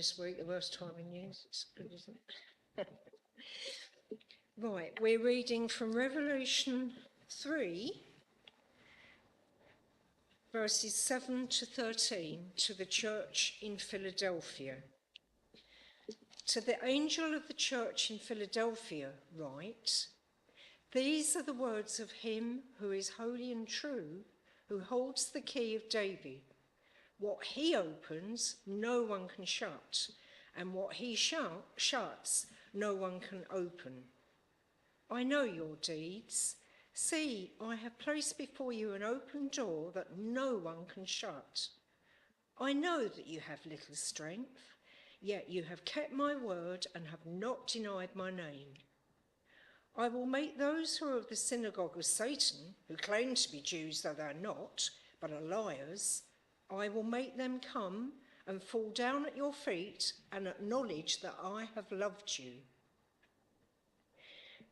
this week, the worst time in years. It's good, isn't it? Right, we're reading from Revelation 3, verses 7 to 13, to the church in Philadelphia. To the angel of the church in Philadelphia write, "These are the words of him who is holy and true, who holds the key of David. What he opens, no one can shut, and what he shuts, no one can open. I know your deeds. See, I have placed before you an open door that no one can shut. I know that you have little strength, yet you have kept my word and have not denied my name. I will make those who are of the synagogue of Satan, who claim to be Jews though they are not, but are liars, I will make them come and fall down at your feet and acknowledge that I have loved you.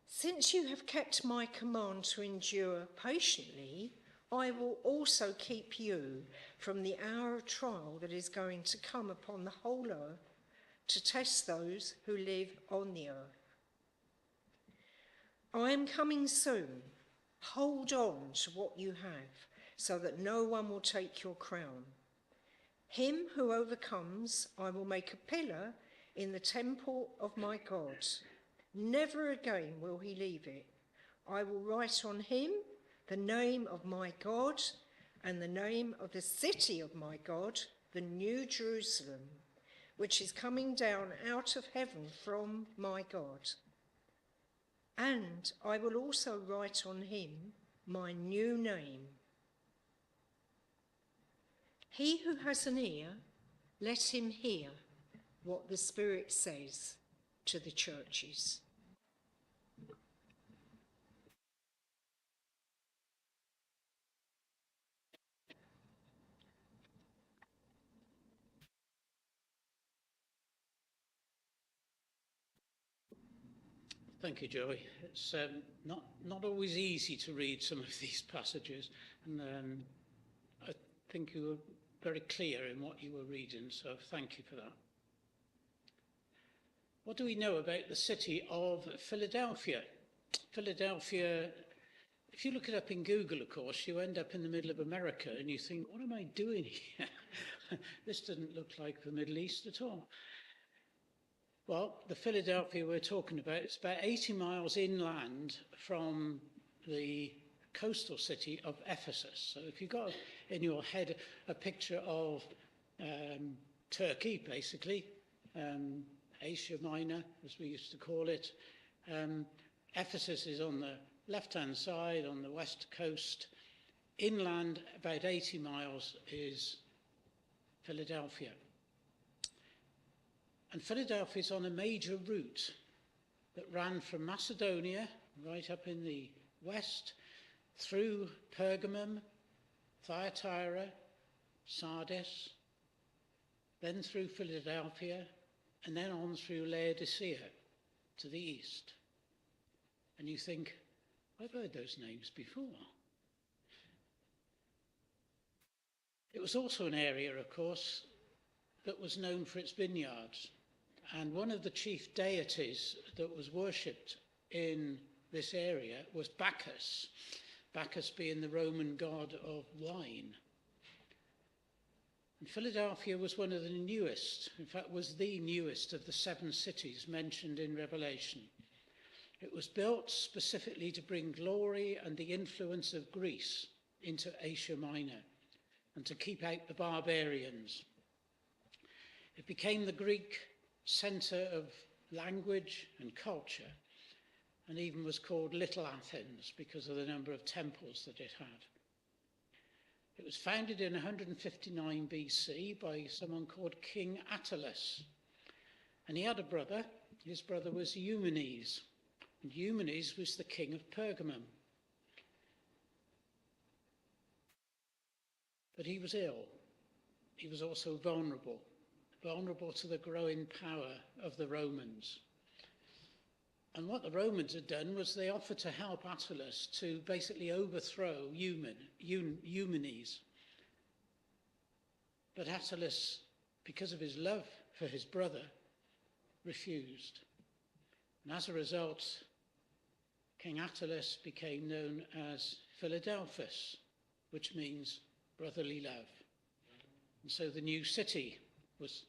Since you have kept my command to endure patiently, I will also keep you from the hour of trial that is going to come upon the whole earth to test those who live on the earth. I am coming soon. Hold on to what you have, so that no one will take your crown. Him who overcomes, I will make a pillar in the temple of my God. Never again will he leave it. I will write on him the name of my God and the name of the city of my God, the New Jerusalem, which is coming down out of heaven from my God. And I will also write on him my new name. He who has an ear, let him hear what the Spirit says to the churches." Thank you, Joey. It's not always easy to read some of these passages, and I think you were very clear in what you were reading, so thank you for that. What do we know about the city of Philadelphia? Philadelphia, if you look it up in Google, of course, you end up in the middle of America and you think, what am I doing here? This doesn't look like the Middle East at all. Well, the Philadelphia we're talking about, it's about 80 miles inland from the coastal city of Ephesus. So if you've got in your head a picture of Turkey, basically, Asia Minor, as we used to call it, Ephesus is on the left-hand side, on the west coast. Inland, about 80 miles, is Philadelphia. And Philadelphia is on a major route that ran from Macedonia, right up in the west, through Pergamum, Thyatira, Sardis, then through Philadelphia, and then on through Laodicea to the east. And you think, I've heard those names before. It was also an area, of course, that was known for its vineyards. And one of the chief deities that was worshipped in this area was Bacchus, Bacchus being the Roman god of wine. And Philadelphia was one of the newest, in fact was the newest of the 7 cities mentioned in Revelation. It was built specifically to bring glory and the influence of Greece into Asia Minor and to keep out the barbarians. It became the Greek centre of language and culture, and even was called Little Athens because of the number of temples that it had. It was founded in 159 BC by someone called King Attalus, and he had a brother. His brother was Eumenes, and Eumenes was the king of Pergamum. But he was ill. He was also vulnerable to the growing power of the Romans. And what the Romans had done was they offered to help Attalus to basically overthrow Eumenes. But Attalus, because of his love for his brother, refused. And as a result, King Attalus became known as Philadelphus, which means brotherly love. And so the new city was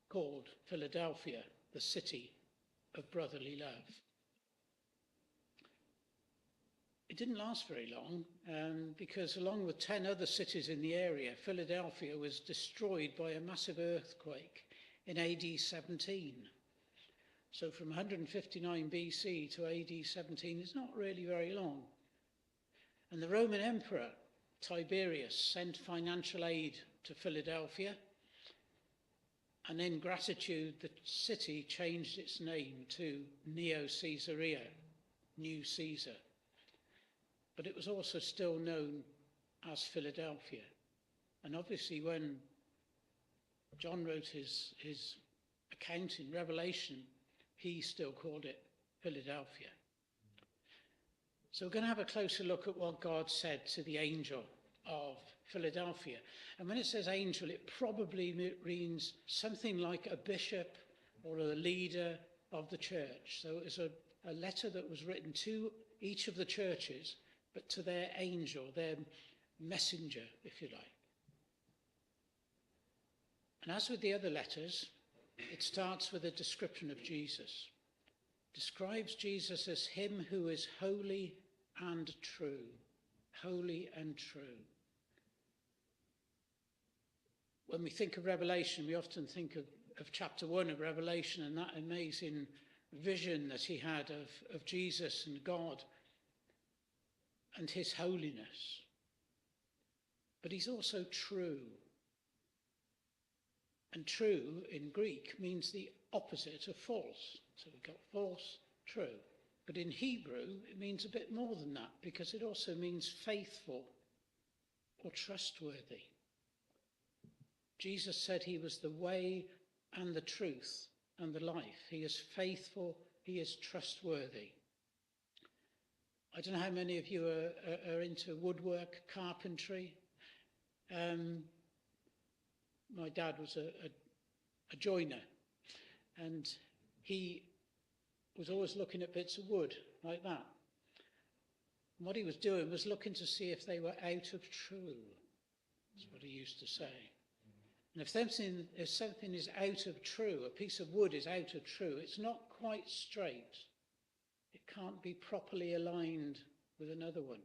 called Philadelphia, the city of brotherly love. It didn't last very long, because along with 10 other cities in the area, Philadelphia was destroyed by a massive earthquake in AD 17. So from 159 BC to AD 17 is not really very long. And the Roman Emperor Tiberius sent financial aid to Philadelphia, and in gratitude the city changed its name to Neo-Caesarea, New Caesar. But it was also still known as Philadelphia. And obviously when John wrote his account in Revelation, he still called it Philadelphia. So we're going to have a closer look at what God said to the angel of Philadelphia. And when it says angel, it probably means something like a bishop or a leader of the church. So it was a letter that was written to each of the churches, but to their angel, their messenger, if you like. And as with the other letters, it starts with a description of Jesus. Describes Jesus as him who is holy and true. Holy and true. When we think of Revelation, we often think of chapter 1 of Revelation and that amazing vision that he had of Jesus and God and his holiness. But he's also true. And true in Greek means the opposite of false. So we've got false, true. But in Hebrew, it means a bit more than that, because it also means faithful or trustworthy. Jesus said he was the way and the truth and the life. He is faithful, he is trustworthy. I don't know how many of you are into woodwork, carpentry. My dad was a joiner, and he was always looking at bits of wood like that. And what he was doing was looking to see if they were out of true. That's what he used to say. And if something is out of true, a piece of wood is out of true, it's not quite straight. It can't be properly aligned with another one.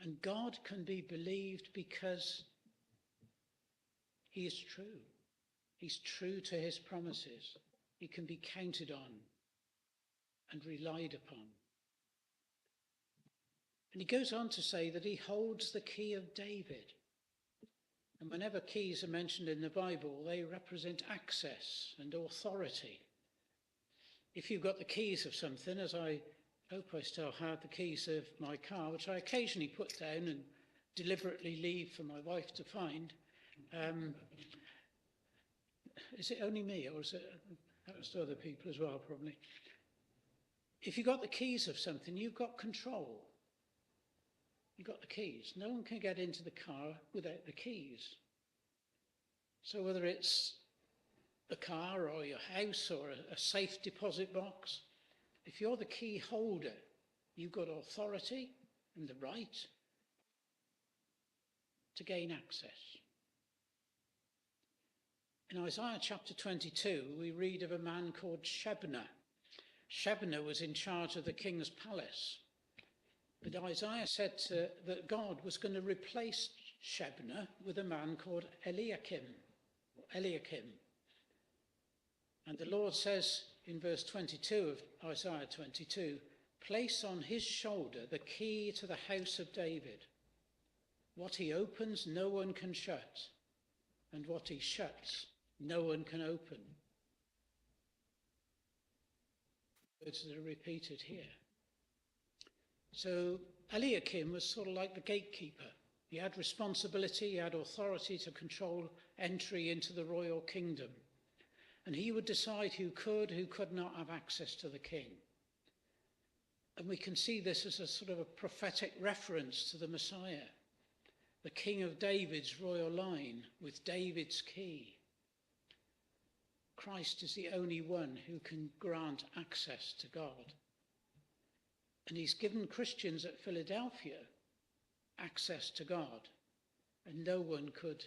And God can be believed because he is true. He's true to his promises. He can be counted on and relied upon. And he goes on to say that he holds the key of David. And whenever keys are mentioned in the Bible, they represent access and authority. If you've got the keys of something, as I hope I still have the keys of my car, which I occasionally put down and deliberately leave for my wife to find, is it only me, or is it happens to other people as well, probably? If you've got the keys of something, you've got control. You've got the keys. No one can get into the car without the keys. So whether it's the car or your house or a safe deposit box, if you're the key holder, you've got authority and the right to gain access. In Isaiah chapter 22, we read of a man called Shebna. Shebna was in charge of the king's palace. But Isaiah said that God was going to replace Shebna with a man called Eliakim. And the Lord says in verse 22 of Isaiah 22, place on his shoulder the key to the house of David. What he opens, no one can shut, and what he shuts, no one can open. Words that are repeated here. So Eliakim was sort of like the gatekeeper. He had responsibility, he had authority to control entry into the royal kingdom. And he would decide who could not have access to the king. And we can see this as a sort of a prophetic reference to the Messiah, the king of David's royal line with David's key. Christ is the only one who can grant access to God. And he's given Christians at Philadelphia access to God, and no one could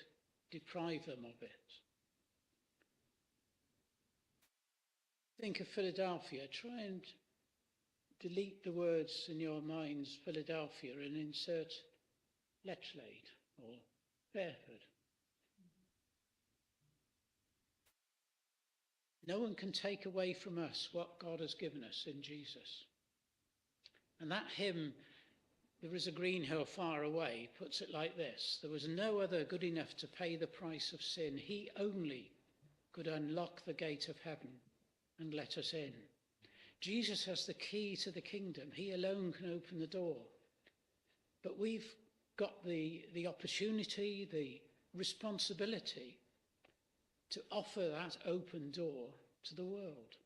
deprive them of it. Think of Philadelphia. Try and delete the words in your minds, Philadelphia, and insert Lechlade or Fairford. No one can take away from us what God has given us in Jesus. And that hymn, "There is a green hill far away," puts it like this: there was no other good enough to pay the price of sin. He only could unlock the gate of heaven and let us in. Jesus has the key to the kingdom. He alone can open the door. But we've got the opportunity, the responsibility to offer that open door to the world.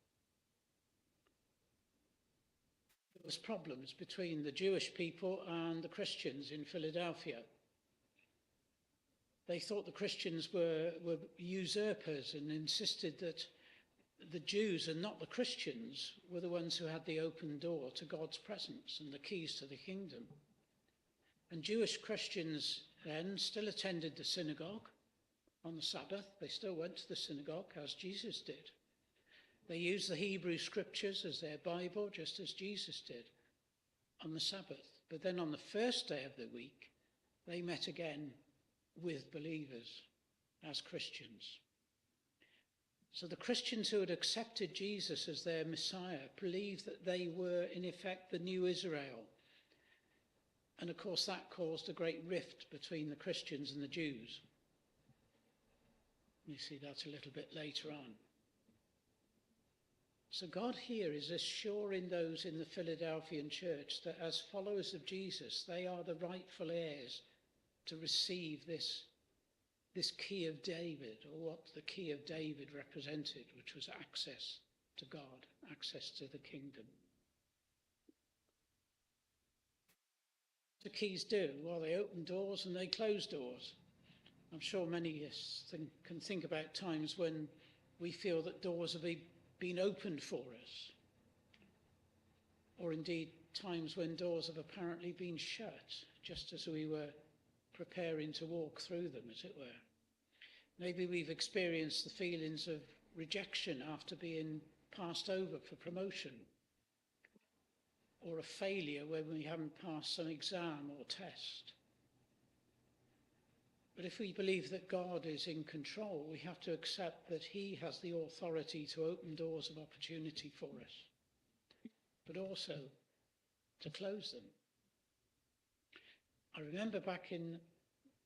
There was problems between the Jewish people and the Christians in Philadelphia. They thought the Christians were usurpers and insisted that the Jews and not the Christians were the ones who had the open door to God's presence and the keys to the kingdom. And Jewish Christians then still attended the synagogue on the Sabbath. They still went to the synagogue as Jesus did. They used the Hebrew scriptures as their Bible, just as Jesus did on the Sabbath. But then on the first day of the week, they met again with believers as Christians. So the Christians who had accepted Jesus as their Messiah believed that they were, in effect, the new Israel. And of course, that caused a great rift between the Christians and the Jews. You see that a little bit later on. So God here is assuring those in the Philadelphian church that as followers of Jesus, they are the rightful heirs to receive this key of David, or what the key of David represented, which was access to God, access to the kingdom. What do keys do? Well, they open doors and they close doors. I'm sure many of us can think about times when we feel that doors have been opened for us, or indeed times when doors have apparently been shut, just as we were preparing to walk through them, as it were. Maybe we've experienced the feelings of rejection after being passed over for promotion, or a failure when we haven't passed some exam or test. But if we believe that God is in control, we have to accept that he has the authority to open doors of opportunity for us, but also to close them. I remember back in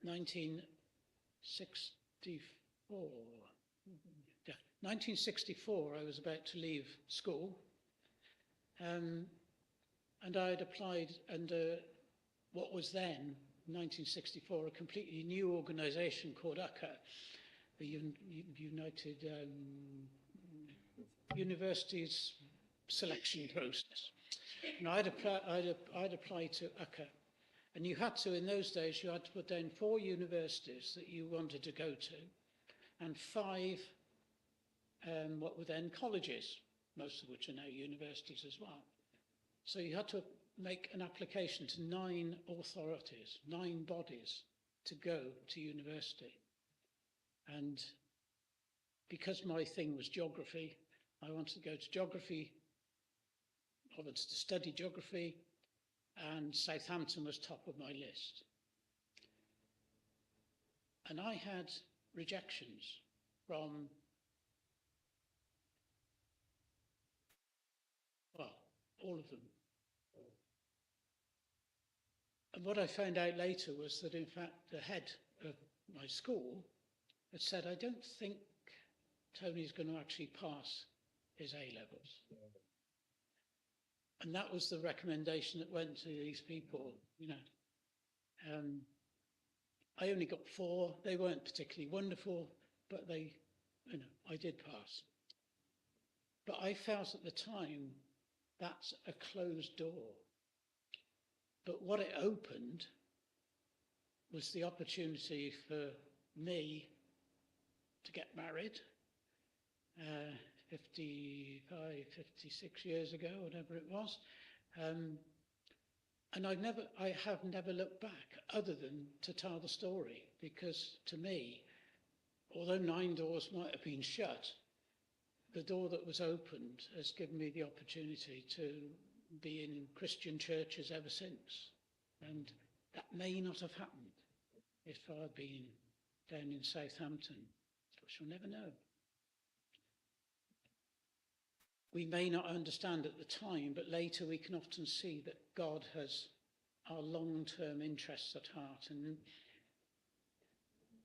1964, I was about to leave school, and I had applied under what was then, 1964, a completely new organisation called UCA, the United Universities Selection Process. And I'd applied to UCA. And you had to, in those days, you had to put down 4 universities that you wanted to go to, and 5 what were then colleges, most of which are now universities as well. So you had to make an application to 9 authorities, 9 bodies to go to university. And because my thing was geography, I wanted to go to geography, I wanted to study geography, and Southampton was top of my list. And I had rejections from, well, all of them. And what I found out later was that, in fact, the head of my school had said, I don't think Tony's going to actually pass his A-levels. And that was the recommendation that went to these people, you know. I only got 4. They weren't particularly wonderful, but they, you know, I did pass. But I felt at the time that's a closed door. But what it opened was the opportunity for me to get married, 55, 56 years ago, whatever it was. And I have never looked back other than to tell the story, because to me, although 9 doors might have been shut, the door that was opened has given me the opportunity to be in Christian churches ever since. And that may not have happened if I'd been down in Southampton. We shall never know. We may not understand at the time, but later we can often see that God has our long-term interests at heart. And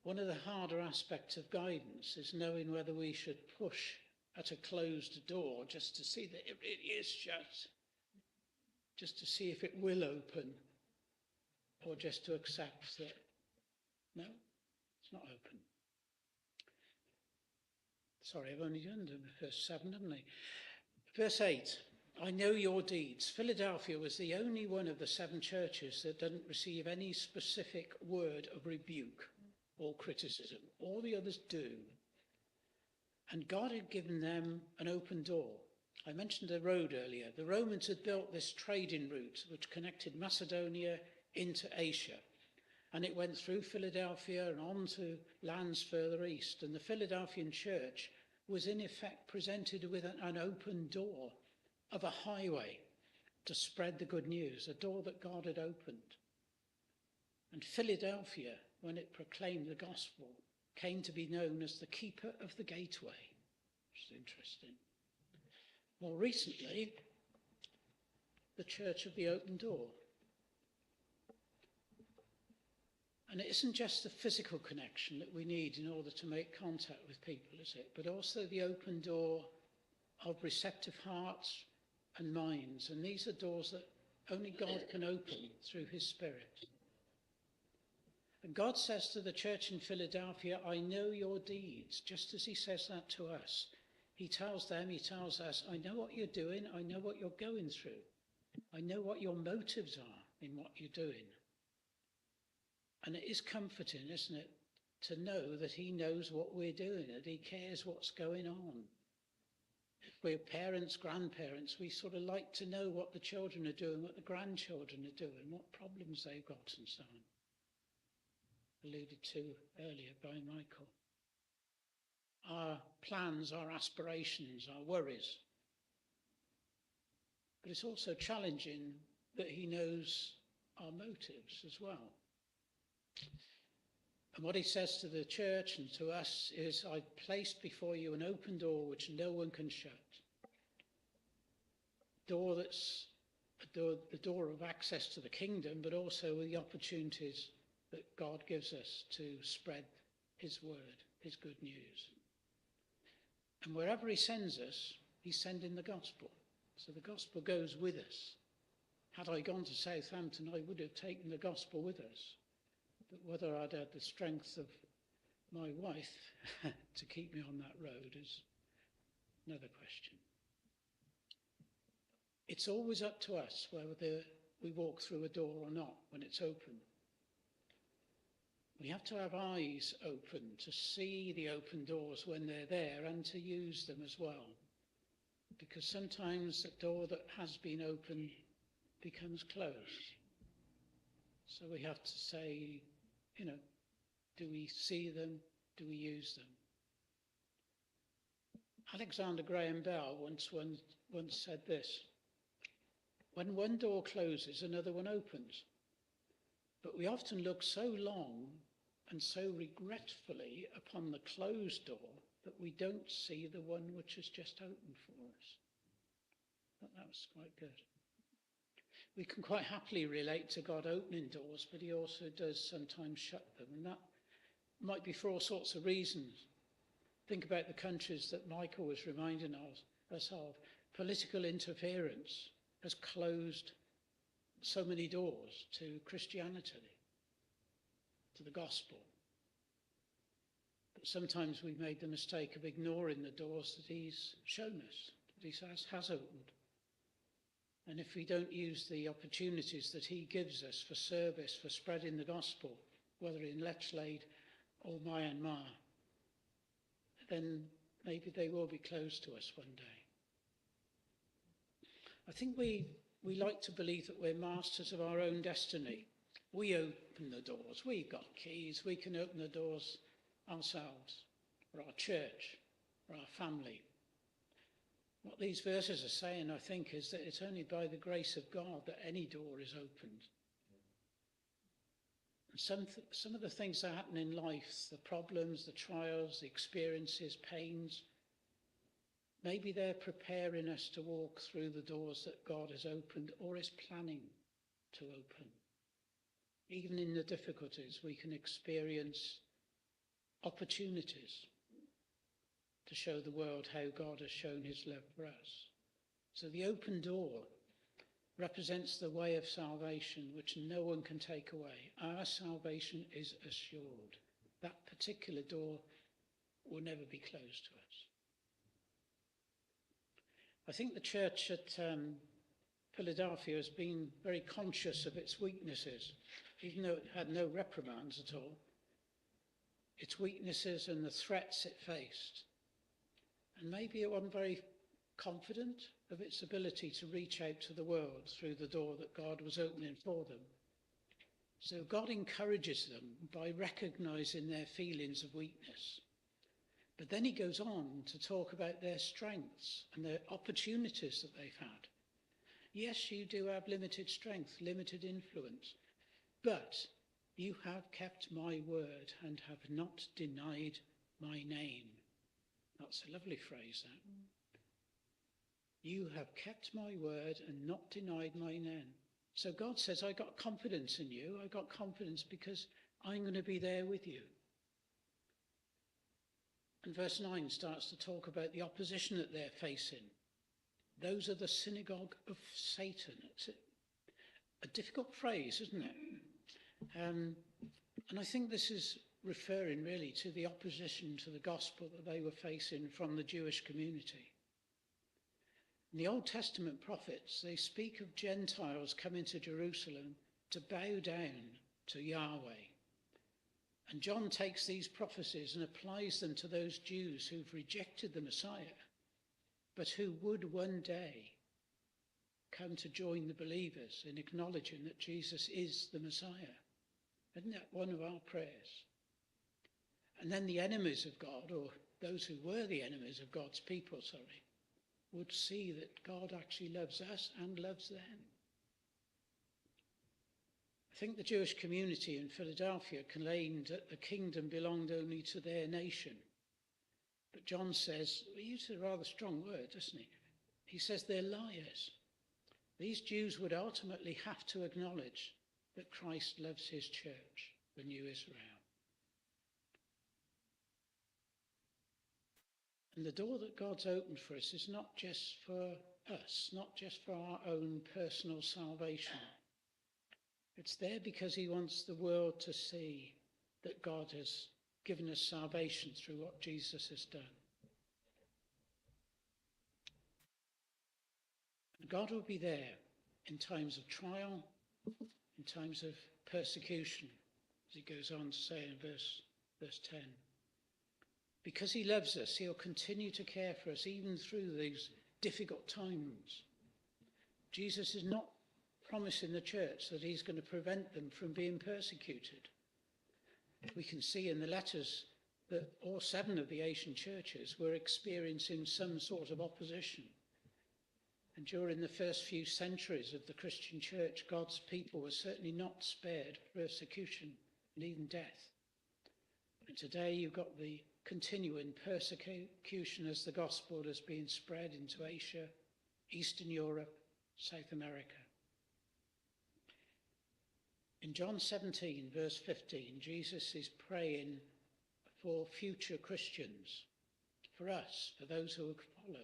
one of the harder aspects of guidance is knowing whether we should push at a closed door just to see that it really is shut, just to see if it will open, or just to accept that, no, it's not open. Sorry, I've only done verse 7, haven't I? Verse 8, I know your deeds. Philadelphia was the only one of the 7 churches that didn't receive any specific word of rebuke or criticism. All the others do. And God had given them an open door. I mentioned the road earlier. The Romans had built this trading route which connected Macedonia into Asia. And it went through Philadelphia and on to lands further east. And the Philadelphian church was in effect presented with an open door of a highway to spread the good news, a door that God had opened. And Philadelphia, when it proclaimed the gospel, came to be known as the keeper of the gateway, which is interesting. More recently, the Church of the Open Door. And it isn't just the physical connection that we need in order to make contact with people, is it? But also the open door of receptive hearts and minds. And these are doors that only God can open through his Spirit. And God says to the church in Philadelphia, I know your deeds, just as he says that to us. He tells them, he tells us, I know what you're doing, I know what you're going through. I know what your motives are in what you're doing. And it is comforting, isn't it, to know that he knows what we're doing, that he cares what's going on. If we're parents, grandparents, we sort of like to know what the children are doing, what the grandchildren are doing, what problems they've got and so on. Alluded to earlier by Michael. Our plans, our aspirations, our worries. But it's also challenging that he knows our motives as well. And what he says to the church and to us is, I've placed before you an open door which no one can shut. Door that's the door of access to the kingdom, but also the opportunities that God gives us to spread his word, his good news. And wherever he sends us, he's sending the gospel. So the gospel goes with us. Had I gone to Southampton, I would have taken the gospel with us. But whether I'd had the strength of my wife to keep me on that road is another question. It's always up to us whether we walk through a door or not when it's open. We have to have eyes open to see the open doors when they're there and to use them as well. Because sometimes the door that has been open becomes closed. So we have to say, do we see them? Do we use them? Alexander Graham Bell once said this: when one door closes, another one opens. But we often look so long and so regretfully upon the closed door that we don't see the one which has just opened for us. But that was quite good. We can quite happily relate to God opening doors, but he also does sometimes shut them. And that might be for all sorts of reasons. Think about the countries that Michael was reminding us of. Political interference has closed so many doors to Christianity, to the gospel. But sometimes we've made the mistake of ignoring the doors that he's shown us, that he has opened. And if we don't use the opportunities that he gives us for service, for spreading the gospel, whether in Lechlade or Myanmar, then maybe they will be closed to us one day. I think we like to believe that we're masters of our own destiny. We open the doors. We've got keys. We can open the doors ourselves, or our church, or our family. What these verses are saying, I think, is that it's only by the grace of God that any door is opened. And some of the things that happen in life, the problems, the trials, the experiences, pains, maybe they're preparing us to walk through the doors that God has opened or is planning to open. Even in the difficulties, we can experience opportunities to show the world how God has shown his love for us. So the open door represents the way of salvation, which no one can take away. Our salvation is assured. That particular door will never be closed to us. I think the church at Philadelphia has been very conscious of its weaknesses, even though it had no reprimands at all. Its weaknesses and the threats it faced. And maybe it wasn't very confident of its ability to reach out to the world through the door that God was opening for them. So God encourages them by recognizing their feelings of weakness. But then he goes on to talk about their strengths and their opportunities that they've had. Yes, you do have limited strength, limited influence, but you have kept my word and have not denied my name. That's a lovely phrase, that. You have kept my word and not denied my name. So God says, I got confidence in you. I got confidence because I'm going to be there with you. And verse 9 starts to talk about the opposition that they're facing. Those are the synagogue of Satan. It's a difficult phrase, isn't it? And I think this is referring really to the opposition to the gospel that they were facing from the Jewish community. In the Old Testament prophets, they speak of Gentiles coming to Jerusalem to bow down to Yahweh. And John takes these prophecies and applies them to those Jews who've rejected the Messiah, but who would one day come to join the believers in acknowledging that Jesus is the Messiah. Isn't that one of our prayers? And then the enemies of God, or those who were the enemies of God's people, would see that God actually loves us and loves them. I think the Jewish community in Philadelphia claimed that the kingdom belonged only to their nation. But John says, he uses a rather strong word, doesn't he? He says they're liars. These Jews would ultimately have to acknowledge that Christ loves his church, the new Israel. And the door that God's opened for us is not just for us, not just for our own personal salvation. It's there because he wants the world to see that God has given us salvation through what Jesus has done. And God will be there in times of trial, in times of persecution, as he goes on to say in verse 10. Because he loves us, he'll continue to care for us even through these difficult times. Jesus is not promising the church that he's going to prevent them from being persecuted. We can see in the letters that all 7 of the Asian churches were experiencing some sort of opposition. And during the first few centuries of the Christian church, God's people were certainly not spared persecution and even death. And today you've got the continuing persecution as the gospel is being spread into Asia, Eastern Europe, South America. In John 17, verse 15, Jesus is praying for future Christians, for us, for those who will follow.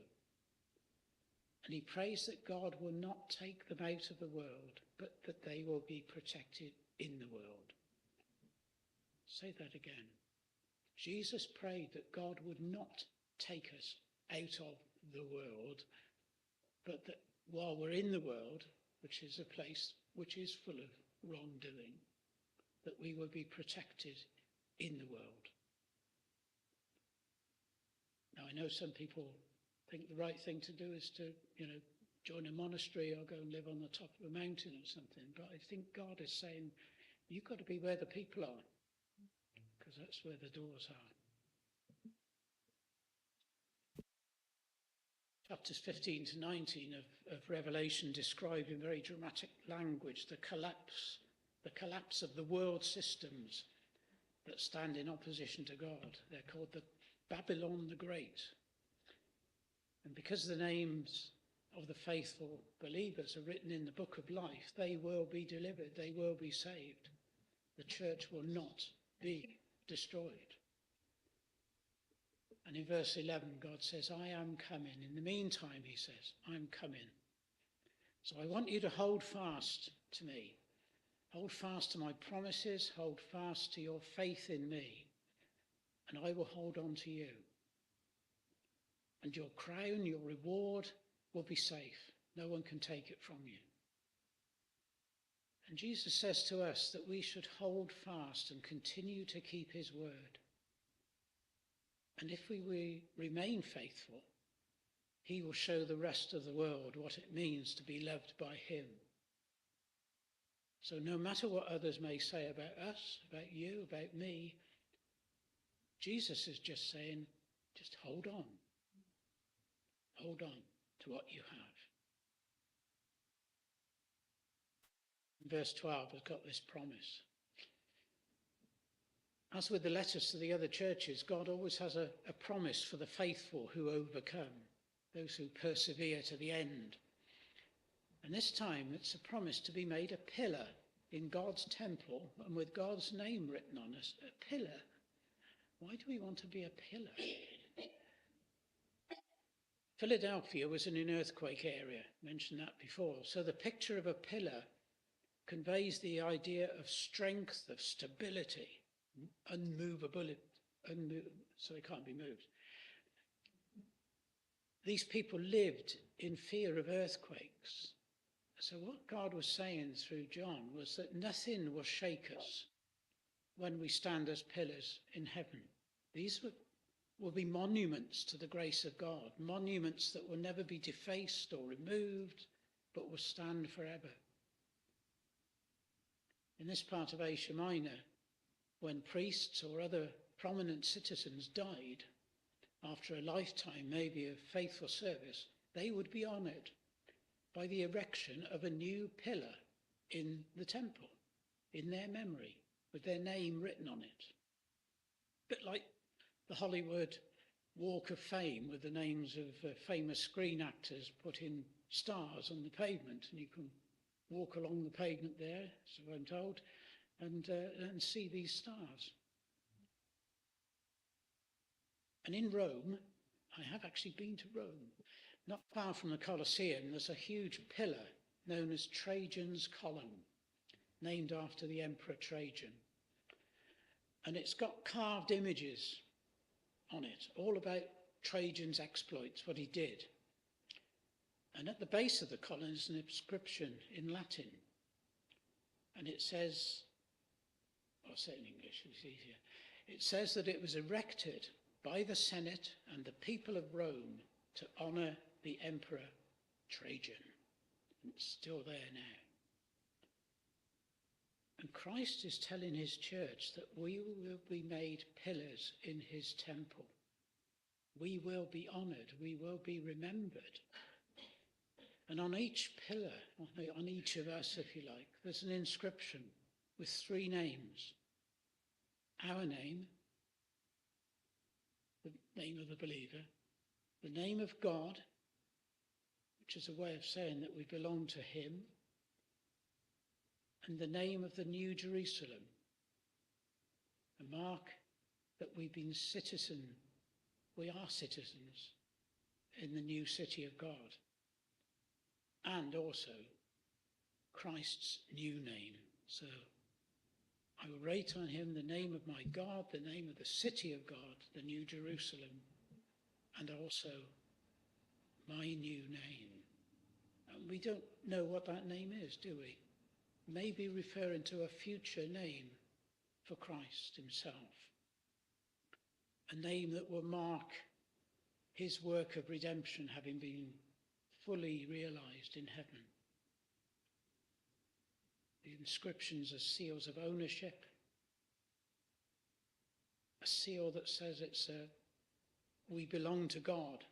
And he prays that God will not take them out of the world, but that they will be protected in the world. Say that again. Jesus prayed that God would not take us out of the world, but that while we're in the world, which is a place which is full of wrongdoing, that we will be protected in the world. Now, I know some people think the right thing to do is to, join a monastery or go and live on the top of a mountain or something. But I think God is saying, you've got to be where the people are, because that's where the doors are. Chapters 15 to 19 of Revelation describe in very dramatic language the collapse of the world systems that stand in opposition to God. They're called the Babylon the Great. And because the names of the faithful believers are written in the book of life, they will be delivered, they will be saved. The church will not be destroyed. And in verse 11, God says, I am coming. In the meantime, he says, I'm coming. So I want you to hold fast to me. Hold fast to my promises. Hold fast to your faith in me. And I will hold on to you. And your crown, your reward will be safe. No one can take it from you. And Jesus says to us that we should hold fast and continue to keep his word. And if we remain faithful, he will show the rest of the world what it means to be loved by him. So no matter what others may say about us, about you, about me, Jesus is just saying, just hold on. Hold on to what you have. Verse 12 has got this promise. As with the letters to the other churches, God always has a promise for the faithful who overcome, those who persevere to the end. And this time it's a promise to be made a pillar in God's temple and with God's name written on us. A pillar. Why do we want to be a pillar? Philadelphia was in an earthquake area, mentioned that before. So the picture of a pillar conveys the idea of strength, of stability, unmovability, so it can't be moved. These people lived in fear of earthquakes. So what God was saying through John was that nothing will shake us when we stand as pillars in heaven. These will be monuments to the grace of God, monuments that will never be defaced or removed, but will stand forever. In this part of Asia Minor, when priests or other prominent citizens died, after a lifetime maybe of faithful service, they would be honoured by the erection of a new pillar in the temple, in their memory, with their name written on it. A bit like the Hollywood Walk of Fame, with the names of famous screen actors put in stars on the pavement, and you can walk along the pavement there, so I'm told, and see these stars. And in Rome, I have actually been to Rome, not far from the Colosseum, there's a huge pillar known as Trajan's Column, named after the Emperor Trajan. And it's got carved images on it, all about Trajan's exploits, what he did. And at the base of the column is an inscription in Latin. And it says, I'll say it in English, it's easier. It says that it was erected by the Senate and the people of Rome to honour the Emperor Trajan. And it's still there now. And Christ is telling his church that we will be made pillars in his temple. We will be honoured. We will be remembered. And on each pillar, on each of us, if you like, there's an inscription with 3 names. Our name, the name of the believer, the name of God, which is a way of saying that we belong to him, and the name of the New Jerusalem, a mark that we are citizens in the new city of God, and also Christ's new name. So I will write on him the name of my God, the name of the city of God, the New Jerusalem, and also my new name. And we don't know what that name is, do we? Maybe referring to a future name for Christ himself. A name that will mark his work of redemption having been fully realized in heaven. The inscriptions are seals of ownership, a seal that says we belong to God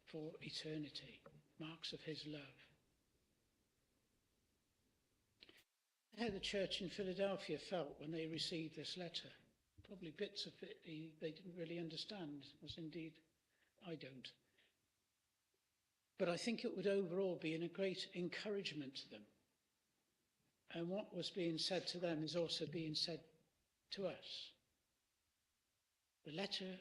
for eternity, marks of his love. How the church in Philadelphia felt when they received this letter. Probably bits of it they didn't really understand, as indeed I don't. But I think it would overall be a great encouragement to them. And what was being said to them is also being said to us. The letter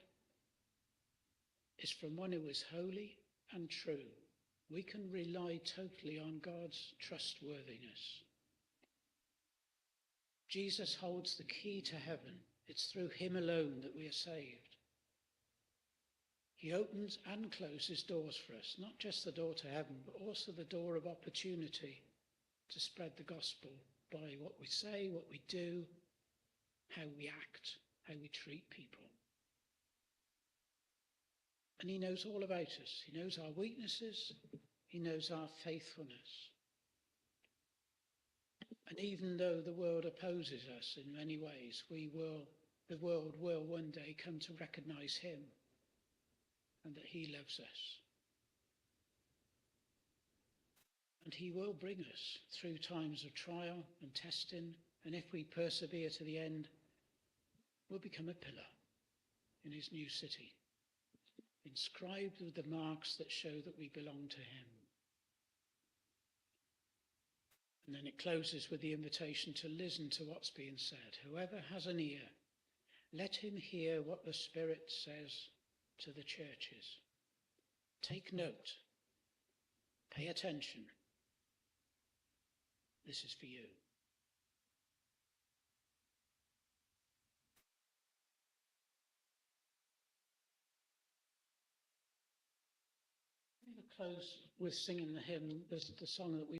is from one who is holy and true. We can rely totally on God's trustworthiness. Jesus holds the key to heaven. It's through him alone that we are saved. He opens and closes doors for us, not just the door to heaven, but also the door of opportunity to spread the gospel by what we say, what we do, how we act, how we treat people. And he knows all about us. He knows our weaknesses. He knows our faithfulness. And even though the world opposes us in many ways, the world will one day come to recognize him and that he loves us. And he will bring us through times of trial and testing, and if we persevere to the end, we'll become a pillar in his new city, inscribed with the marks that show that we belong to him. And then it closes with the invitation to listen to what's being said. Whoever has an ear, let him hear what the Spirit says to the churches. Take note. Pay attention. This is for you. I'm going to close with singing the hymn, the song that we